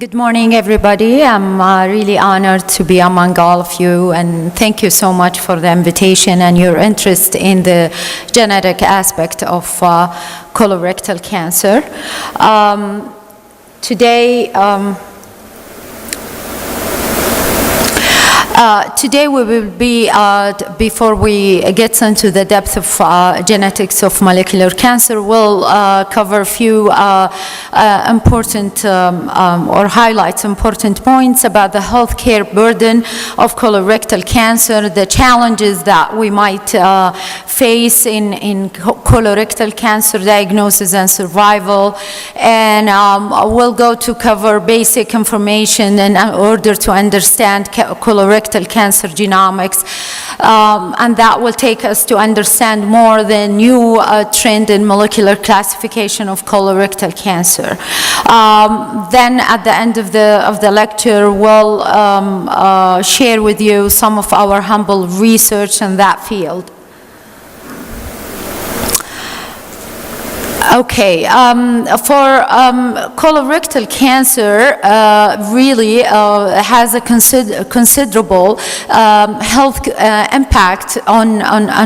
Good morning, everybody. I'm really honored to be among all of you, and thank you so much for the invitation and your interest in the genetic aspect of colorectal cancer. Today we will be, before we get into the depth of genetics of molecular cancer, we'll cover a few important or highlight important points about the healthcare burden of colorectal cancer, the challenges that we might face in colorectal cancer diagnosis and survival, and we'll go to cover basic information in order to understand colorectal cancer genomics, and that will take us to understand more the new trend in molecular classification of colorectal cancer. Then at the end of the lecture, we'll share with you some of our humble research in that field. Okay, for colorectal cancer really has a considerable health impact on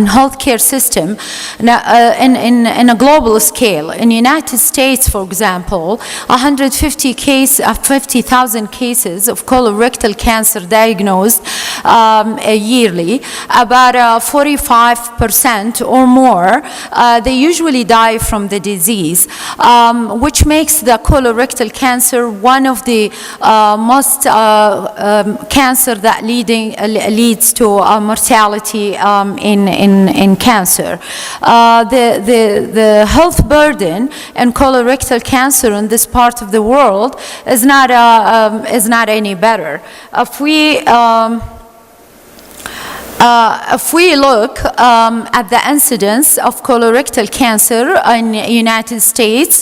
healthcare system in a global scale. In the United States, for example, 50,000 cases of colorectal cancer diagnosed yearly. About 45% or more, they usually die from the disease, which makes the colorectal cancer one of the most cancer that leads to mortality in cancer. The health burden in colorectal cancer in this part of the world is not any better. If we look at the incidence of colorectal cancer in the United States,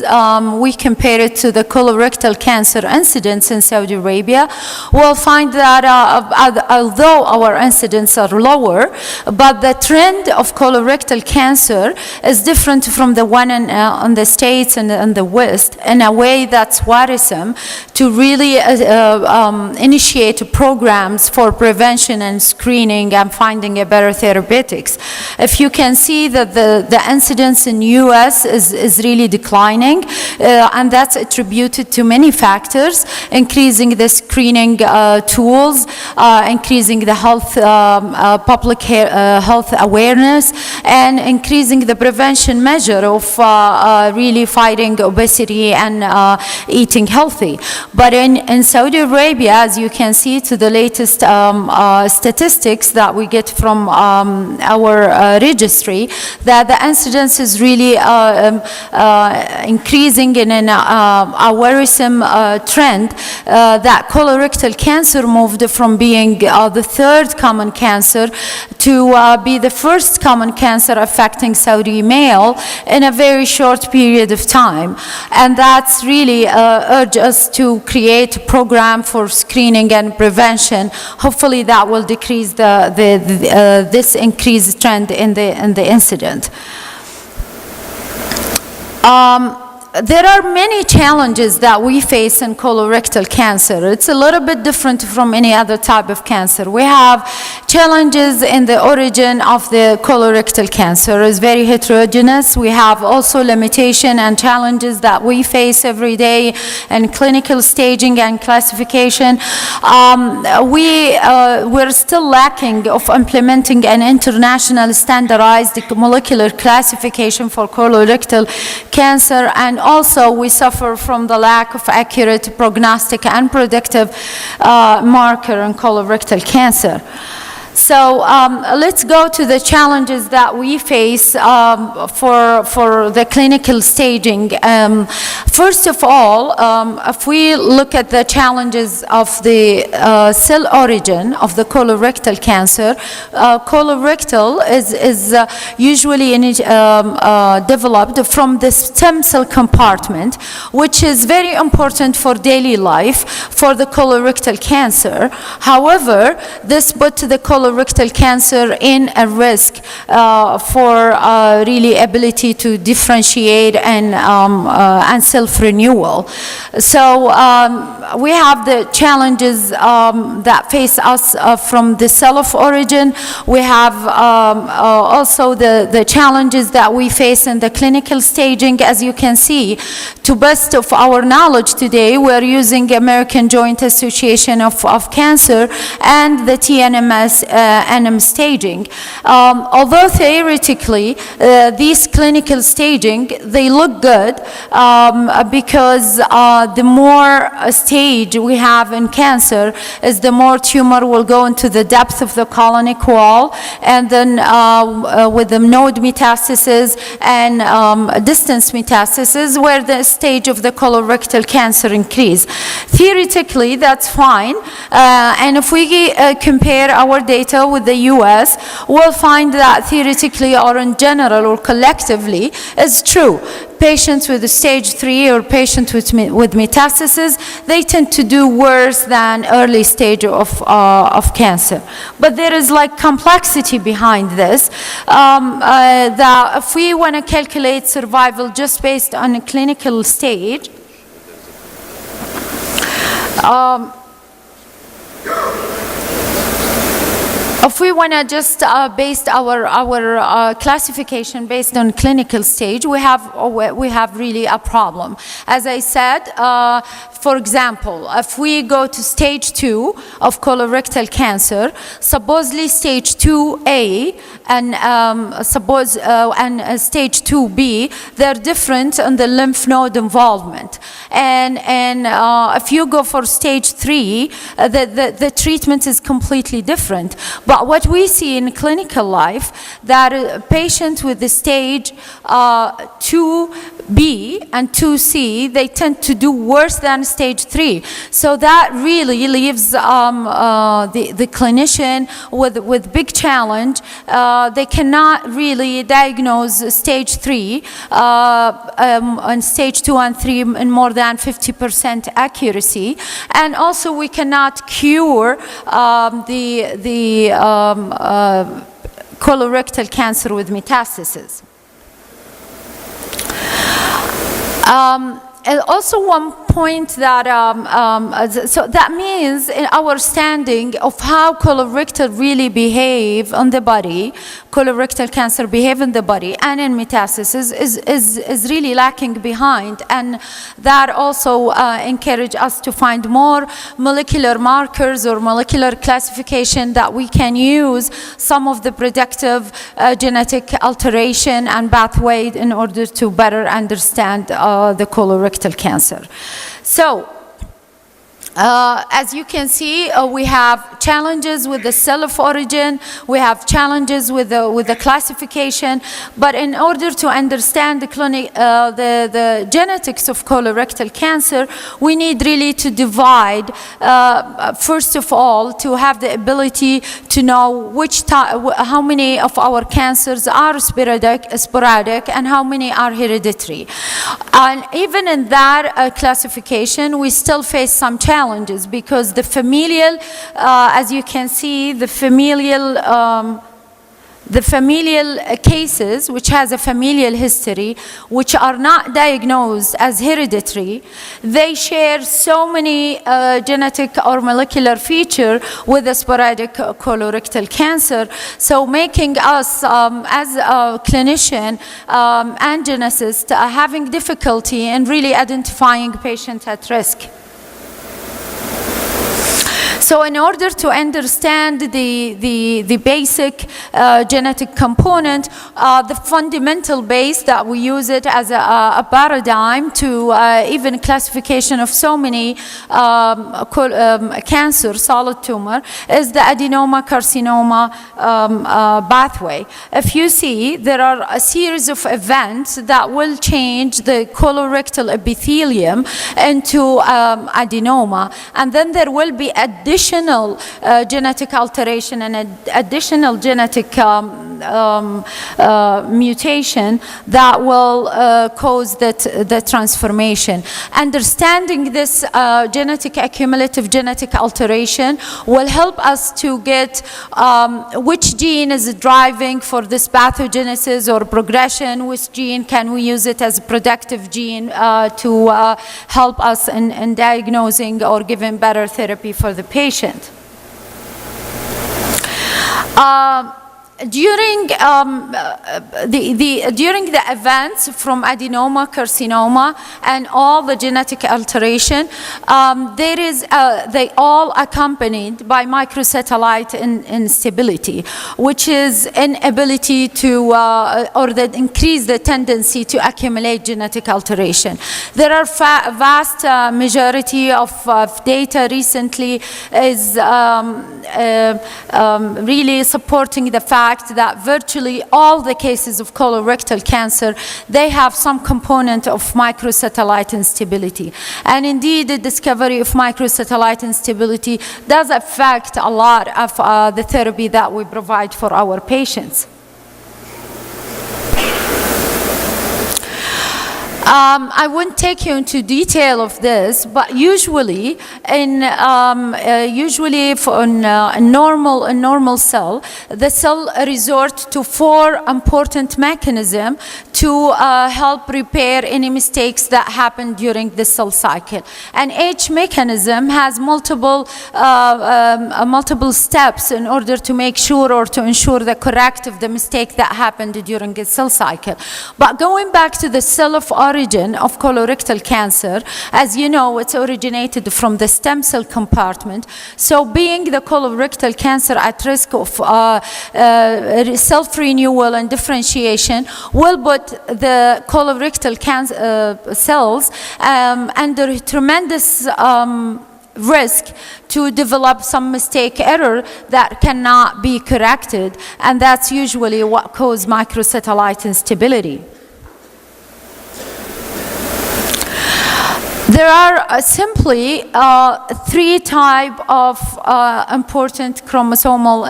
we compare it to the colorectal cancer incidence in Saudi Arabia, we'll find that although our incidence are lower, but the trend of colorectal cancer is different from the one in the States and the West in a way that's worrisome to really initiate programs for prevention and screening and finding a better therapeutics. If you can see that the incidence in U.S. is really declining, and that's attributed to many factors, increasing the screening tools, increasing the public health awareness, and increasing the prevention measure of really fighting obesity and eating healthy. But in Saudi Arabia, as you can see to the latest statistics that we get from our registry, that the incidence is really increasing in a worrisome trend, that colorectal cancer moved from being the third common cancer to be the first common cancer affecting Saudi male in a very short period of time. And that's really urge us to create a program for screening and prevention. Hopefully that will decrease this increased trend in the incident. There are many challenges that we face in colorectal cancer. It's a little bit different from any other type of cancer. We have challenges in the origin of the colorectal cancer. It's very heterogeneous. We have also limitation and challenges that we face every day in clinical staging and classification. We're still lacking of implementing an international standardized molecular classification for colorectal cancer, and also we suffer from the lack of accurate prognostic and predictive marker in colorectal cancer. So let's go to the challenges that we face for the clinical staging. First of all, if we look at the challenges of the cell origin of the colorectal cancer, colorectal is usually developed from the stem cell compartment, which is very important for daily life for the colorectal cancer. However, this put the colorectal colorectal cancer in a risk for really ability to differentiate and self-renewal. So we have the challenges that face us from the cell of origin. We have also the challenges that we face in the clinical staging. As you can see, to best of our knowledge today, we're using American Joint Association of Cancer and the TNMS NM staging. Although theoretically these clinical staging, they look good because the more stage we have in cancer is the more tumor will go into the depth of the colonic wall, and then with the node metastasis and distance metastasis where the stage of the colorectal cancer increase. Theoretically, that's fine, and if we compare our data with the US, we'll find that theoretically or in general or collectively is true. Patients with stage 3 or patients with metastasis, they tend to do worse than early stage of cancer. But there is like complexity behind this, that if we want to calculate survival just based on a clinical stage, if we want to just base our classification based on clinical stage, we have really a problem. As I said, for example, if we go to stage 2 of colorectal cancer, supposedly stage 2A and stage 2B, they're different in the lymph node involvement. And if you go for stage 3, the treatment is completely different. But what we see in clinical life, that a patient with the stage 2B and 2C, they tend to do worse than stage 3. So that really leaves the clinician with big challenge. They cannot really diagnose stage 3 and stage 2 and 3 in more than 50% accuracy. And also we cannot cure colorectal cancer with metastasis. And also one point that, so that means in our standing of how colorectal really behave on the body, colorectal cancer behave in the body and in metastasis is really lacking behind. And that also encourage us to find more molecular markers or molecular classification that we can use some of the predictive genetic alteration and pathway in order to better understand the colorectal cancer. So, as you can see, we have challenges with the cell of origin, we have challenges with the classification, but in order to understand the genetics of colorectal cancer, we need really to divide, first of all, to have the ability to know how many of our cancers are sporadic and how many are hereditary. And even in that classification, we still face some challenges because the familial, as you can see, the familial cases, which has a familial history, which are not diagnosed as hereditary, they share so many genetic or molecular feature with the sporadic colorectal cancer. So making us, as a clinician and geneticist, having difficulty in really identifying patients at risk. So in order to understand the basic genetic component, the fundamental base that we use it as a paradigm to even classification of so many cancer, solid tumor, is the adenoma carcinoma pathway. If you see, there are a series of events that will change the colorectal epithelium into adenoma, and then there will be additional genetic alteration and additional genetic mutation that will cause the transformation. Understanding this cumulative genetic alteration will help us to get which gene is driving for this pathogenesis or progression, which gene can we use it as a productive gene to help us in diagnosing or giving better therapy for the patient. During the events from adenoma, carcinoma, and all the genetic alteration, they all accompanied by microsatellite instability, which is inability to, or that increase the tendency to accumulate genetic alteration. There are vast majority of data recently is really supporting the fact that virtually all the cases of colorectal cancer, they have some component of microsatellite instability. And indeed, the discovery of microsatellite instability does affect a lot of the therapy that we provide for our patients. I won't take you into detail of this, but usually in a normal cell, the cell resort to 4 important mechanisms to help repair any mistakes that happen during the cell cycle. And each mechanism has multiple steps in order to make sure or to ensure the correct of the mistake that happened during the cell cycle. But going back to the cell of origin of colorectal cancer, as you know, it's originated from the stem cell compartment. So being the colorectal cancer at risk of self-renewal and differentiation will put the colorectal cancer cells under tremendous risk to develop some mistake error that cannot be corrected, and that's usually what causes microsatellite instability. There are simply 3 types of important chromosomal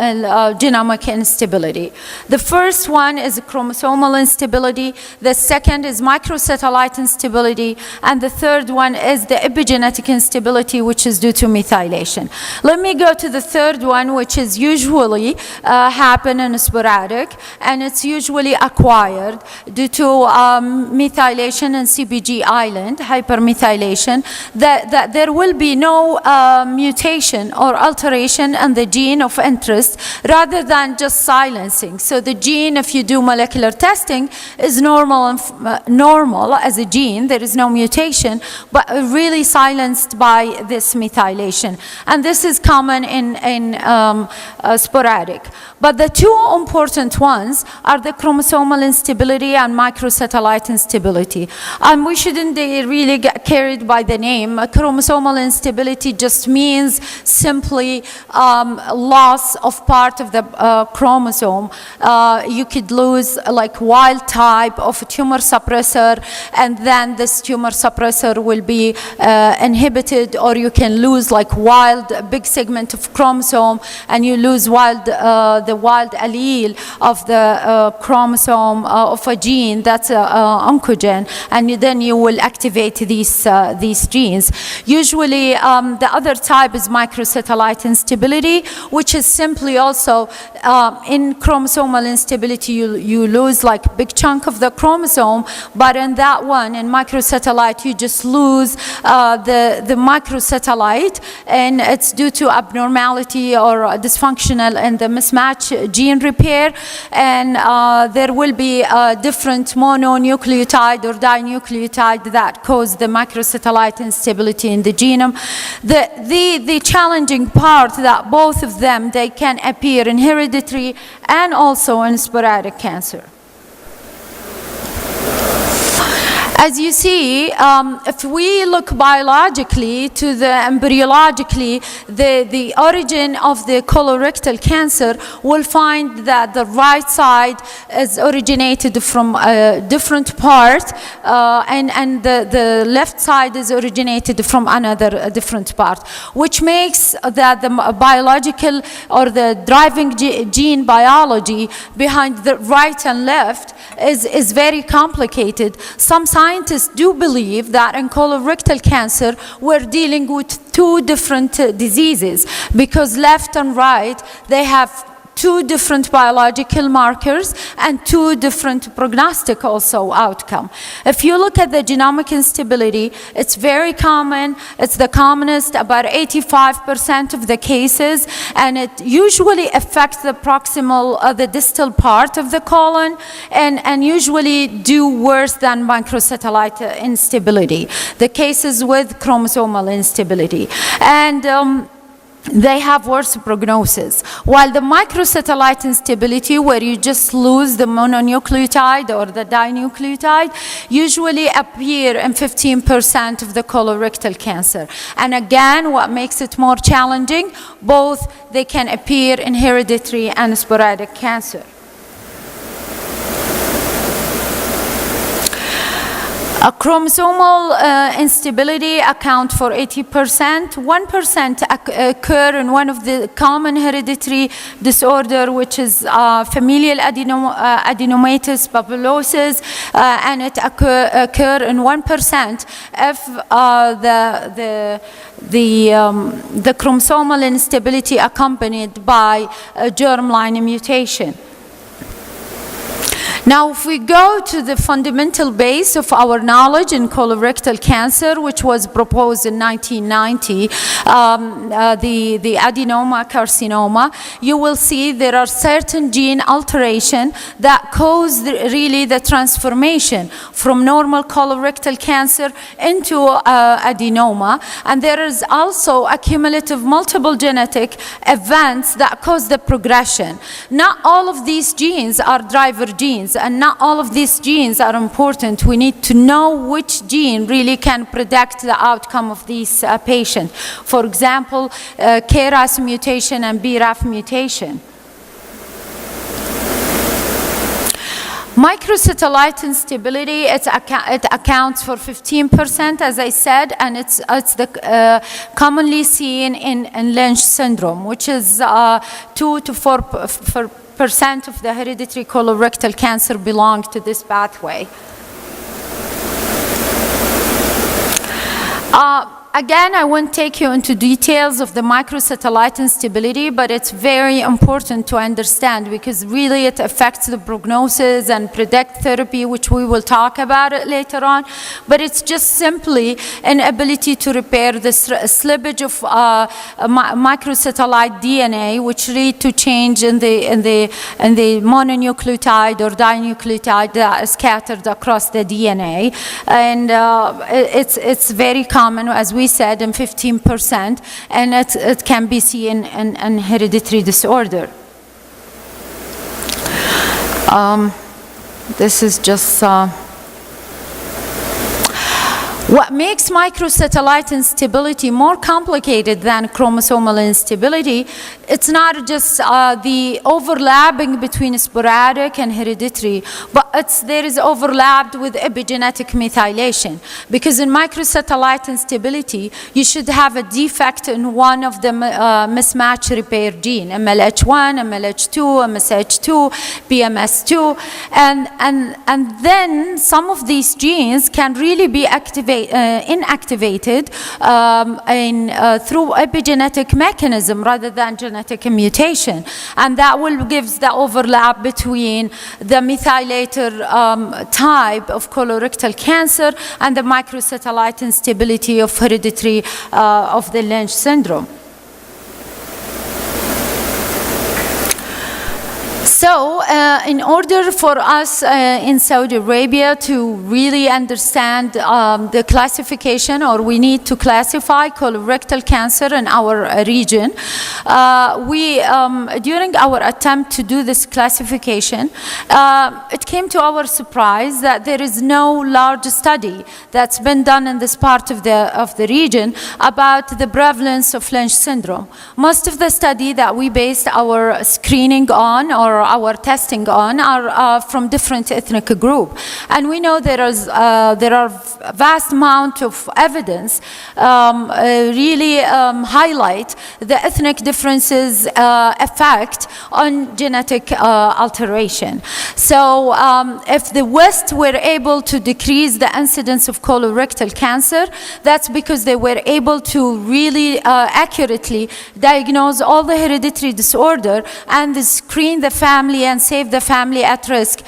genomic instability. The first one is chromosomal instability, the second is microsatellite instability, and the third one is the epigenetic instability, which is due to methylation. Let me go to the third one, which is usually happen in sporadic, and it's usually acquired due to methylation and CpG island, hypermethylation, that there will be no mutation or alteration in the gene of interest rather than just silencing. So the gene, if you do molecular testing, is normal as a gene. There is no mutation, but really silenced by this methylation. And this is common in sporadic. But the 2 important ones are the chromosomal instability and microsatellite instability. And we shouldn't really get carried by the name. Chromosomal instability just means simply loss of part of the chromosome. You could lose like wild type of a tumor suppressor, and then this tumor suppressor will be inhibited, or you can lose like wild big segment of chromosome, and you lose the wild allele of the chromosome of a gene that's oncogene, and then you will activate these genes. Usually the other type is microsatellite instability, which is simply also in chromosomal instability you lose like a big chunk of the chromosome, but in that one, in microsatellite, you just lose the microsatellite, and it's due to abnormality or dysfunctional in the mismatch gene repair, and there will be a different mononucleotide or dinucleotide that cause the microsatellite instability in the genome. The challenging part that both of them, they can appear in hereditary and also in sporadic cancer. As you see, if we look biologically to the embryologically, the origin of the colorectal cancer, we'll find that the right side is originated from a different part, and the left side is originated from another different part, which makes that the biological or the driving gene biology behind the right and left is very complicated. Some scientists do believe that in colorectal cancer, we're dealing with two different diseases, because left and right, they have two different biological markers and two different prognostic also outcome. If you look at the genomic instability, it's very common. It's the commonest, about 85% of the cases, and it usually affects the proximal, the distal part of the colon, and usually do worse than microsatellite instability, the cases with chromosomal instability. And they have worse prognosis. While the microsatellite instability, where you just lose the mononucleotide or the dinucleotide, usually appear in 15% of the colorectal cancer. And again, what makes it more challenging, both they can appear in hereditary and sporadic cancer. A chromosomal instability account for 80%. 1% occur in one of the common hereditary disorder, which is familial adenomatous papulosis, and it occur in 1% if the chromosomal instability accompanied by a germline mutation. Now, if we go to the fundamental base of our knowledge in colorectal cancer, which was proposed in 1990, the adenoma carcinoma, you will see there are certain gene alteration that cause really the transformation from normal colorectal cancer into adenoma. And there is also a cumulative multiple genetic events that cause the progression. Not all of these genes are driver genes, and not all of these genes are important. We need to know which gene really can predict the outcome of these patients. For example, KRAS mutation and BRAF mutation. Microsatellite instability, it accounts for 15%, as I said, and it's commonly seen in Lynch syndrome, which is 2 to 4% of the hereditary colorectal cancer belong to this pathway. Again, I won't take you into details of the microsatellite instability, but it's very important to understand because really it affects the prognosis and predict therapy, which we will talk about it later on. But it's just simply an ability to repair the slippage of microsatellite DNA, which lead to change in the mononucleotide or dinucleotide that is scattered across the DNA. And it's very common, as we said, in 15%, and it can be seen in hereditary disorder. This is just what makes microsatellite instability more complicated than chromosomal instability. It's not just the overlapping between sporadic and hereditary, but there is overlapped with epigenetic methylation. Because in microsatellite instability, you should have a defect in one of the mismatch repair gene, MLH1, MLH2, MSH2, BMS2, and then some of these genes can really be inactivated through epigenetic mechanism rather than genetic mutation, and that will give the overlap between the methylator type of colorectal cancer and the microsatellite instability of hereditary of the Lynch syndrome. So in order for us in Saudi Arabia to really understand the classification, or we need to classify colorectal cancer in our region, during our attempt to do this classification, it came to our surprise that there is no large study that's been done in this part of the region about the prevalence of Lynch syndrome. Most of the study that we based our screening on or our testing on are from different ethnic group, and we know there are vast amount of evidence really highlight the ethnic differences effect on genetic alteration. So if the West were able to decrease the incidence of colorectal cancer, that's because they were able to really accurately diagnose all the hereditary disorder and screen the family and save the family at risk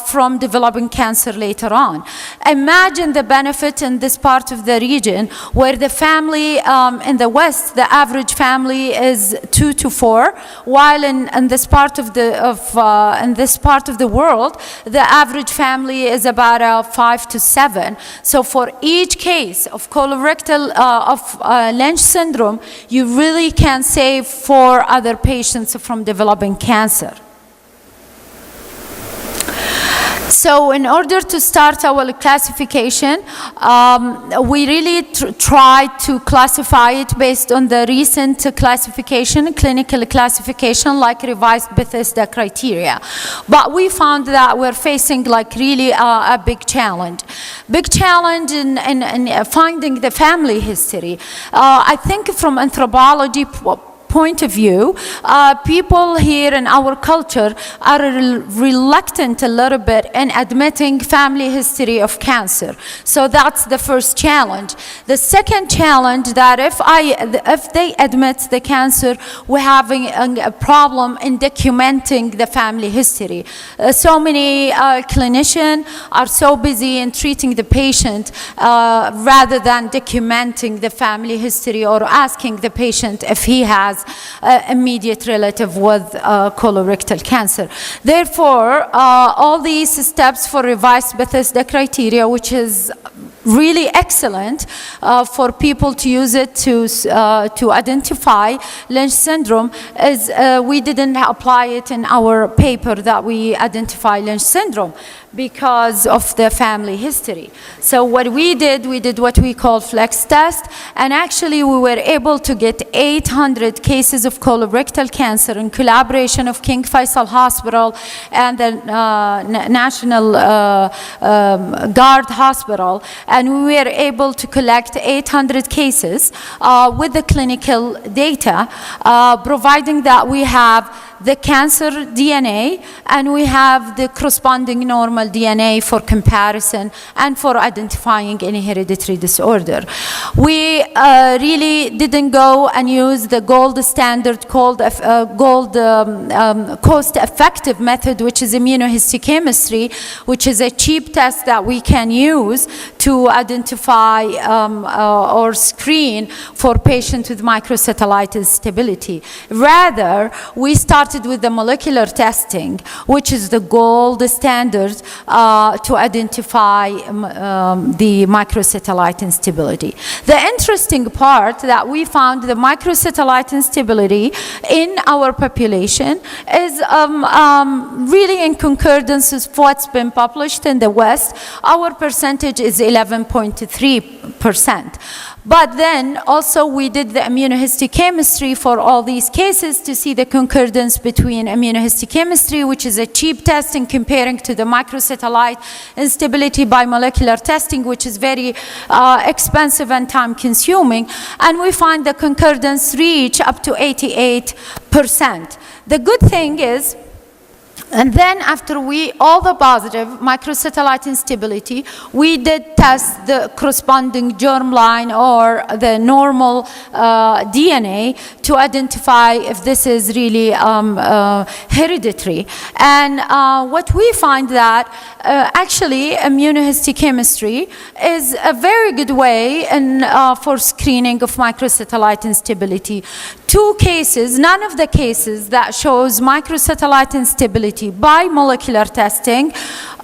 from developing cancer later on. Imagine the benefit in this part of the region where the family in the West, the average family is 2 to 4, while in this part of the world, the average family is about 5 to 7. So for each case of colorectal Lynch syndrome, you really can save 4 other patients from developing cancer. So in order to start our classification, we really tried to classify it based on the recent classification, clinical classification, like revised Bethesda criteria. But we found that we're facing like really a big challenge. Big challenge in finding the family history. I think from anthropology point of view, people here in our culture are reluctant a little bit in admitting family history of cancer. So that's the first challenge. The second challenge, that if they admit the cancer, we're having a problem in documenting the family history. So many clinicians are so busy in treating the patient rather than documenting the family history or asking the patient if he has immediate relative with colorectal cancer. Therefore, all these steps for revised Bethesda criteria, which is really excellent for people to use it to identify Lynch syndrome, is we didn't apply it in our paper that we identify Lynch syndrome because of the family history. So what we did what we call flex test, and actually we were able to get 800 cases of colorectal cancer in collaboration of King Faisal Hospital and the National Guard Hospital, and we were able to collect 800 cases with the clinical data, providing that we have the cancer DNA and we have the corresponding normal DNA for comparison and for identifying any hereditary disorder. We really didn't go and use the gold standard called cost-effective method, which is immunohistochemistry, which is a cheap test that we can use to identify or screen for patients with microsatellite instability. Rather, we started with the molecular testing, which is the gold standard to identify the microsatellite instability. The interesting part that we found, the microsatellite instability in our population is really in concordance with what's been published in the West. Our percentage is 11.3%. But then also we did the immunohistochemistry for all these cases to see the concordance between immunohistochemistry, which is a cheap test, in comparing to the microsatellite instability by molecular testing, which is very expensive and time consuming. And we find the concordance reach up to 88%. The good thing is And then after all the positive microsatellite instability, we did test the corresponding germline or the normal DNA to identify if this is really hereditary. And what we find that actually immunohistochemistry is a very good way for screening of microsatellite instability. Two cases, none of the cases that shows microsatellite instability by molecular testing,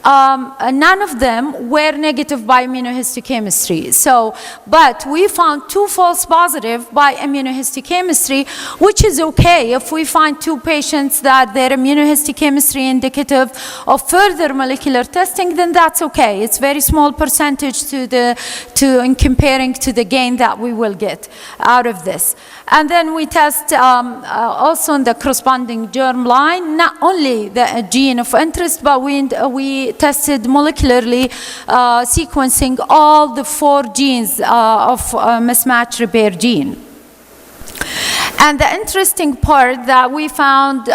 none of them were negative by immunohistochemistry. So, but we found 2 false positive by immunohistochemistry, which is okay if we find 2 patients that their immunohistochemistry indicative of further molecular testing, then that's okay. It's very small percentage in comparing to the gain that we will get out of this. And then we test also in the corresponding germline, not only the gene of interest, but we tested molecularly sequencing all the 4 genes of mismatch repair gene. And the interesting part that we found,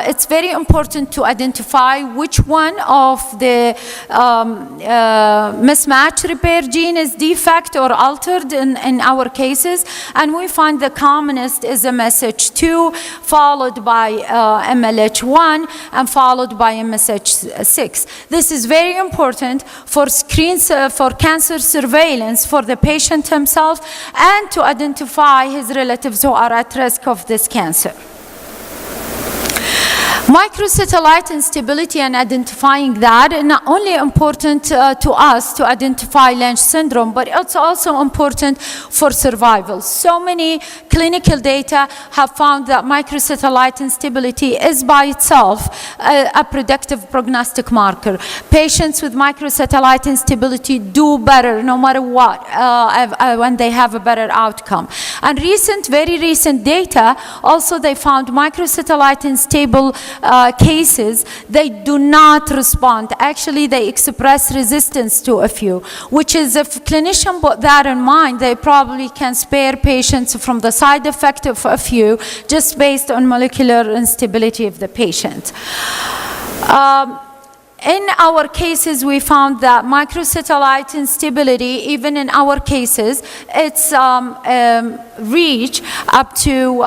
it's very important to identify which one of the mismatch repair gene is defect or altered in our cases. And we find the commonest is MSH2, followed by MLH1, and followed by MSH6. This is very important for for cancer surveillance for the patient himself and to identify his relatives who are at risk of this cancer. Microsatellite instability and identifying that is not only important to us to identify Lynch syndrome, but it's also important for survival. So many clinical data have found that microsatellite instability is by itself a predictive prognostic marker. Patients with microsatellite instability do better no matter what when they have a better outcome. And very recent data also they found microsatellite unstable cases, they do not respond. Actually, they express resistance to a few, which is if clinician put that in mind, they probably can spare patients from the side effect of a few just based on molecular instability of the patient. In our cases, we found that microsatellite instability, even in our cases, it's reach up to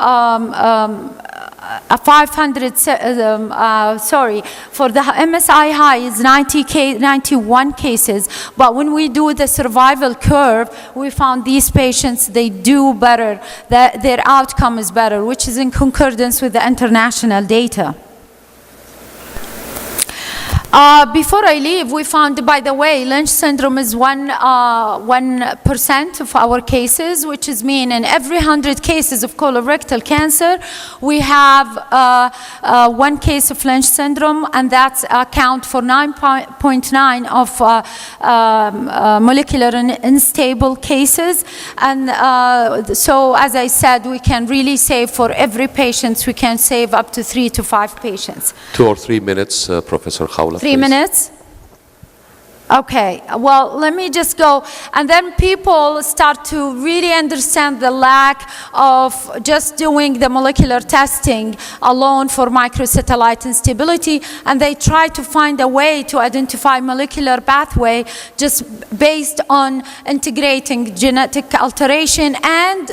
500, for the MSI high is 91 cases, but when we do the survival curve, we found these patients, they do better, that their outcome is better, which is in concordance with the international data. Before I leave, we found, by the way, Lynch syndrome is 1% of our cases, which is mean in every 100 cases of colorectal cancer, we have 1 case of Lynch syndrome, and that's account for 9.9 of molecular unstable cases. And so, as I said, we can really save for every patient, we can save up to 3 to 5 patients. 2 or 3 minutes, Professor Khawla. 3 minutes? Okay, well, let me just go. And then people start to really understand the lack of just doing the molecular testing alone for microsatellite instability, and they try to find a way to identify molecular pathway just based on integrating genetic alteration and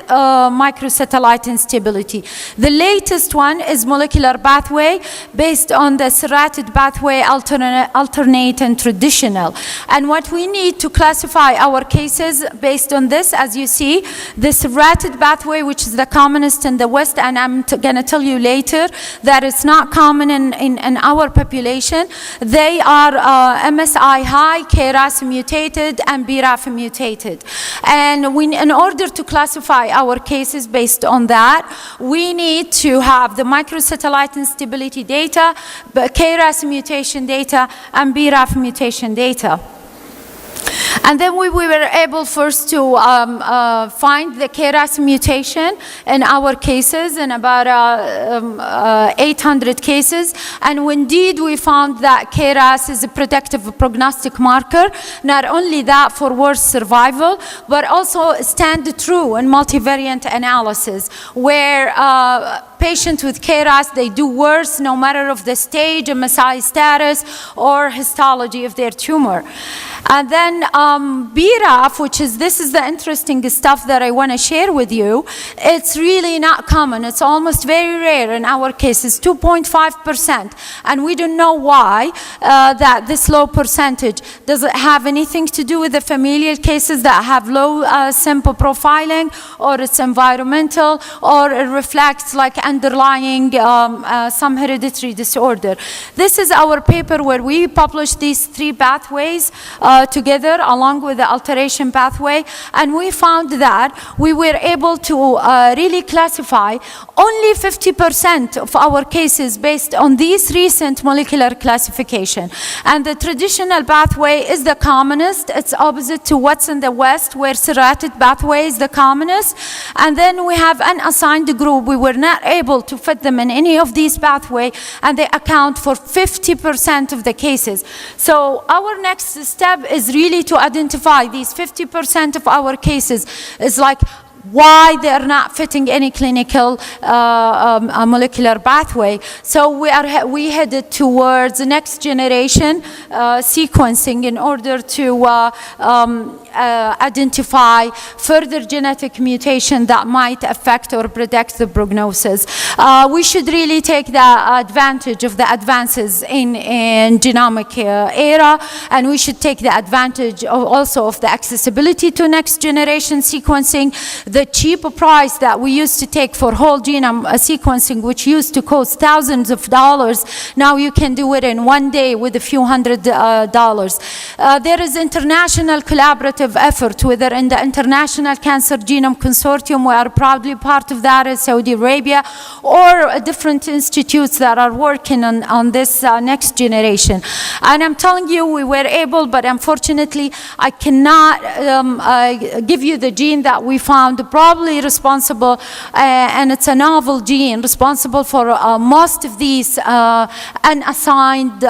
microsatellite instability. The latest one is molecular pathway based on the serrated pathway, alternate and traditional. And what we need to classify our cases based on this, as you see, this serrated pathway, which is the commonest in the West, and I'm going to tell you later that it's not common in our population. They are MSI high, KRAS mutated, and BRAF mutated. And in order to classify our cases based on that, we need to have the microsatellite instability data, KRAS mutation data, and BRAF mutation data. And then we were able first to find the KRAS mutation in our cases, in about 800 cases. And indeed, we found that KRAS is a predictive prognostic marker. Not only that for worse survival, but also stand true in multivariate analysis, where patient with KRAS, they do worse no matter of the stage, MSI status, or histology of their tumor. And then BRAF, this is the interesting stuff that I want to share with you. It's really not common. It's almost very rare in our cases, 2.5%. And we don't know why that this low percentage. Does it have anything to do with the familial cases that have low sample profiling, or it's environmental, or it reflects like underlying some hereditary disorder? This is our paper where we published these 3 pathways together along with the alteration pathway, and we found that we were able to really classify only 50% of our cases based on these recent molecular classification. And the traditional pathway is the commonest. It's opposite to what's in the West, where serrated pathway is the commonest. And then we have an assigned group. We were not able to fit them in any of these pathways, and they account for 50% of the cases. So our next step is really to identify these 50% of our cases is like why they are not fitting any clinical molecular pathway. So we headed towards the next generation sequencing in order to identify further genetic mutation that might affect or predict the prognosis. We should really take the advantage of the advances in genomic era, and we should take the advantage also of the accessibility to next generation sequencing. The cheap price that we used to take for whole genome sequencing, which used to cost thousands of dollars, now you can do it in one day with a few $100s. There is international collaborative effort, whether in the International Cancer Genome Consortium, we are proudly part of that in Saudi Arabia, or different institutes that are working on this next generation. And I'm telling you, we were able, but unfortunately, I cannot give you the gene that we found, probably responsible, and it's a novel gene, responsible for most of these unassigned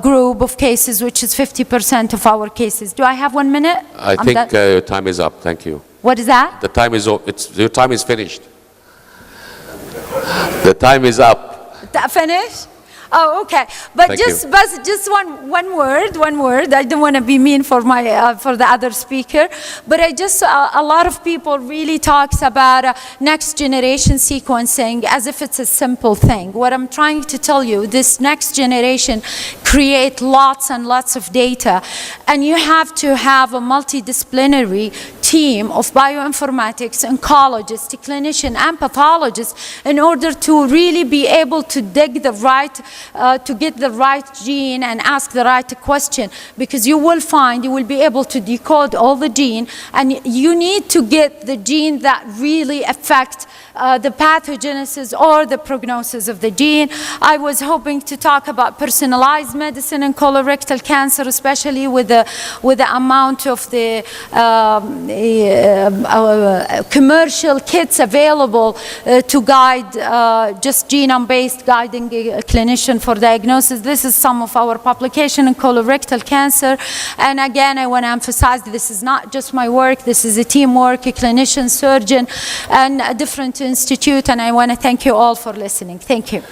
group of cases, which is 50% of our cases. Do I have 1 minute? I think your time is up. Thank you. What is that? The time is your time is finished. The time is up. Finished? Oh, okay. But just one word. I don't want to be mean for the other speaker, but a lot of people really talks about next generation sequencing as if it's a simple thing. What I'm trying to tell you, this next generation create lots and lots of data, and you have to have a multidisciplinary team of bioinformatics, oncologists, clinicians, and pathologists in order to really be able to dig the right to get the right gene and ask the right question, because you will be able to decode all the gene, and you need to get the gene that really affect the pathogenesis or the prognosis of the gene. I was hoping to talk about personalized medicine in colorectal cancer, especially with the amount of the commercial kits available to guide just genome-based guiding a clinician for diagnosis. This is some of our publication in colorectal cancer. And again, I want to emphasize this is not just my work. This is a teamwork, a clinician, surgeon, and a different institute. And I want to thank you all for listening. Thank you.